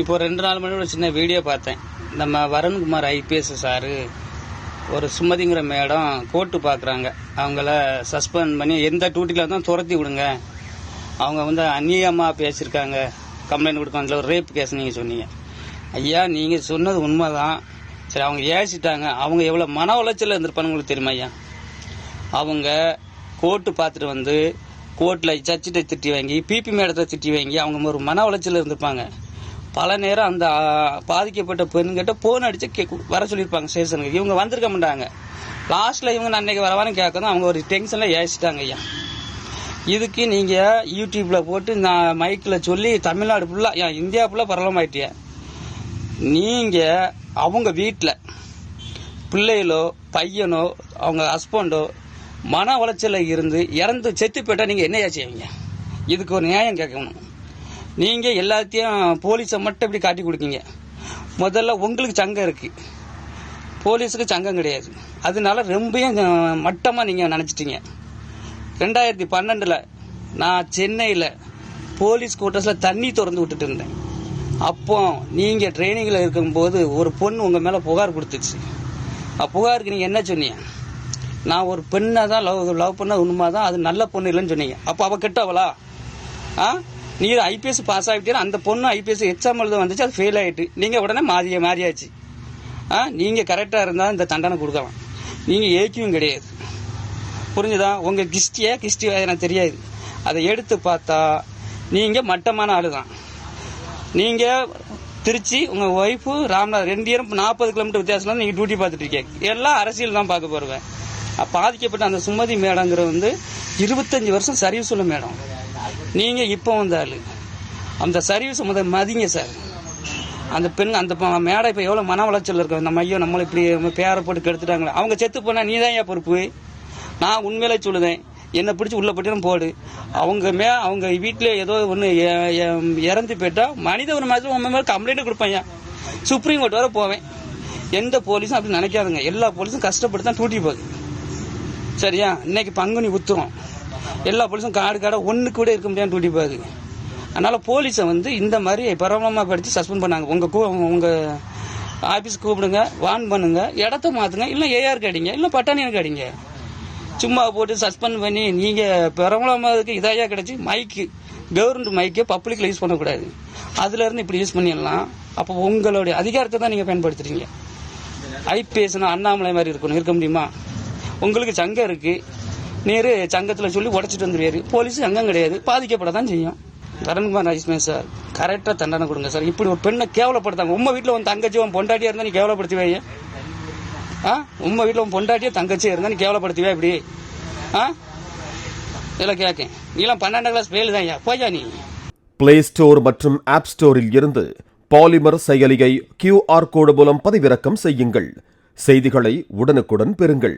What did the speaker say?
இப்போ 2 நாள் முன்னாடி ஒரு சின்ன வீடியோ பார்த்தேன். நம்ம வருண்குமார் ஐபிஎஸ் சாரு ஒரு சுமதிங்கிற மேடம் கோர்ட்டு பார்க்குறாங்க. அவங்கள சஸ்பெண்ட் பண்ணி எந்த டியூட்டியில் தான் துரத்தி விடுங்க. அவங்க வந்து அந்நியமாக பேசியிருக்காங்க, கம்ப்ளைண்ட் கொடுக்காங்க. ஒரு ரேப் கேஸ் நீங்கள் சொன்னீங்க. ஐயா, நீங்கள் சொன்னது உண்மை தான். சரி, அவங்க ஏசிட்டாங்க. அவங்க எவ்வளோ மன உளைச்சலில் இருந்திருப்பான்னு உங்களுக்கு தெரியுமா ஐயா? அவங்க கோர்ட்டு பார்த்துட்டு வந்து கோர்ட்டில் ஜட்ஜிட்ட திட்டி வாங்கி, பிபி மேடத்தை திட்டி வாங்கி அவங்க ஒரு மன உளைச்சலில் இருந்திருப்பாங்க. பல நேரம் அந்த பாதிக்கப்பட்ட பெண்கிட்ட போன் அடிச்சு வர சொல்லியிருப்பாங்க ஸ்டேஷனுக்கு. இவங்க வந்திருக்க மாட்டாங்க. லாஸ்ட்ல இவங்க அன்னைக்கு வரவான்னு கேட்கணும். அவங்க ஒரு டென்ஷன்ல ஏசிட்டாங்க ஐயா. இதுக்கு நீங்க யூடியூப்ல போட்டு நான் மைக்கில் சொல்லி தமிழ்நாடு ஃபுல்லா, இந்தியா ஃபுல்லா பரவலமாயிட்டிய. நீங்க அவங்க வீட்டில் பிள்ளைகளோ பையனோ அவங்க ஹஸ்பண்டோ மன உளைச்சல இருந்து இறந்து செத்து போயிட்டா நீங்க என்ன செய்வீங்க? இதுக்கு ஒரு நியாயம் கேட்கணும். நீங்க எல்லாத்தையும் போலீஸை மட்டும் இப்படி காட்டி கொடுக்கீங்க. முதல்ல உங்களுக்கு சங்கம் இருக்கு, போலீஸுக்கு சங்கம் கிடையாது. அதனால ரொம்பவும் மட்டமா நீங்க நினைச்சிட்டீங்க. 2012 நான் சென்னையில் போலீஸ் குவார்டர்ஸ்ல தண்ணி திறந்து விட்டுட்டு இருந்தேன். அப்போ நீங்க ட்ரைனிங்ல இருக்கும்போது ஒரு பொண்ணு உங்க மேல புகார் கொடுத்துச்சு. புகாருக்கு நீங்க என்ன சொன்னீங்க? நான் ஒரு பெண்ணை தான் லவ் பண்ண உண்மைதான், அது நல்ல பொண்ணு இல்லைன்னு சொன்னீங்க. அப்போ அவ கெட்டவளா? நீ ஐபிஎஸ் பாஸ் ஆகிட்டீங்க. அந்த பொண்ணு ஐபிஎஸ் எக்ஸாம் எழுத வந்துச்சு, அது ஃபெயில் ஆகிட்டு. நீங்கள் உடனே மாறியாச்சு. நீங்கள் கரெக்டாக இருந்தால் இந்த தண்டனை கொடுக்கலாம். நீங்கள் ஏக்கியும் கிடையாது. புரிஞ்சுதா? உங்கள் கிஸ்டி எனக்கு தெரியாது. அதை எடுத்து பார்த்தா நீங்கள் மட்டமான ஆளு தான். நீங்கள் திருச்சி, உங்கள் ஒய்ஃபு ராமநாதர் 2 பேரும் 40 கிலோமீட்டர் வித்தியாசத்தில் நீங்கள் டியூட்டி பார்த்துட்டு இருக்கீங்க. எல்லாம் அரசியல் தான் பார்க்க போடுவேன். பாதிக்கப்பட்ட அந்த சுமதி மேடங்கிற வந்து 25 வருஷம் சர்வீஸ் உள்ள மேடம். நீங்க இப்போ வந்தாலும் அந்த சர்வீஸ் முதல் மதிங்க சார். அந்த பெண், அந்த மேடை இப்போ எவ்வளோ மன உளைச்சல் இருக்கு. நம்ம ஐயோ நம்மளை இப்படி பேரை போட்டு கெடுத்துட்டாங்களே. அவங்க செத்து போனா நீ தான் ஏன் பொறுப்பு? நான் உண்மையிலே சொல்லுதேன், என்னை பிடிச்சி உள்ள போட்டு போடு. அவங்க வீட்டில் ஏதோ ஒன்று இறந்து போயிட்டா மனித ஒரு மாதிரி உங்க மேலே கம்ப்ளைண்ட் கொடுப்பாங்க. சுப்ரீம் கோர்ட் வர போவேன். எந்த போலீஸும் அப்படி நினைக்காதுங்க. எல்லா போலீஸும் கஷ்டப்பட்டு தான் டூட்டி போகுது. சரியா? இன்னைக்கு பங்குனி உத்துறோம். எல்லா போலீஸும் காடா ஒன்றுக்கு கூட இருக்க முடியாது டூட்டி போகுது. அதனால போலீஸை வந்து இந்த மாதிரி பரவலமாக படித்து சஸ்பெண்ட் பண்ணாங்க. உங்க ஆஃபீஸ் கூப்பிடுங்க, வான் பண்ணுங்க, இடத்த மாற்றுங்க, இல்லை ஏஆருக்கு அடிங்க, இல்லை பட்டாணியனுக்கு அடிங்க. சும்மா போட்டு சஸ்பெண்ட் பண்ணி நீங்கள் பரவலமாதுக்கு இதாயா கிடைச்சி மைக்கு, கவர்மெண்ட் மைக்கை பப்ளிக்கில் யூஸ் பண்ணக்கூடாது. அதுலேருந்து இப்படி யூஸ் பண்ணிடலாம். அப்போ உங்களுடைய அதிகாரத்தை தான் நீங்கள் பயன்படுத்துறீங்க. ஐபிஎஸ்னா அண்ணாமலை மாதிரி இருக்க முடியுமா? உங்களுக்கு சங்கம் இருக்கு, நேரு சங்கத்தில் சொல்லி உடச்சிட்டு வந்துருவாரு. போலீஸ் சங்கம் கிடையாது, பாதிக்கப்பட தான் செய்யும். வருண்குமார் ஐபிஎஸ் சார் கரெக்டாக தண்டனை கொடுங்க சார். இப்படி ஒரு பெண்ணை கேவலப்படுத்தாங்க. உங்க வீட்டில் உன் தங்கச்சி உன் பொண்டாட்டியா இருந்தா நீ கேவலப்படுத்துவே? உங்க வீட்டில் உன் பொண்டாட்டியா தங்கச்சியா இருந்தா நீ கேவலப்படுத்துவே? இப்படி இதெல்லாம் கேட்க நீலாம் 12ஆம் கிளாஸ் ஃபெயில் தான். போயா நீ. பிளே ஸ்டோர் மற்றும் ஆப் ஸ்டோரில் இருந்து பாலிமர் செயலியை QR கோடு மூலம் பதிவிறக்கம் செய்யுங்கள். செய்திகளை உடனுக்குடன் பெறுங்கள்.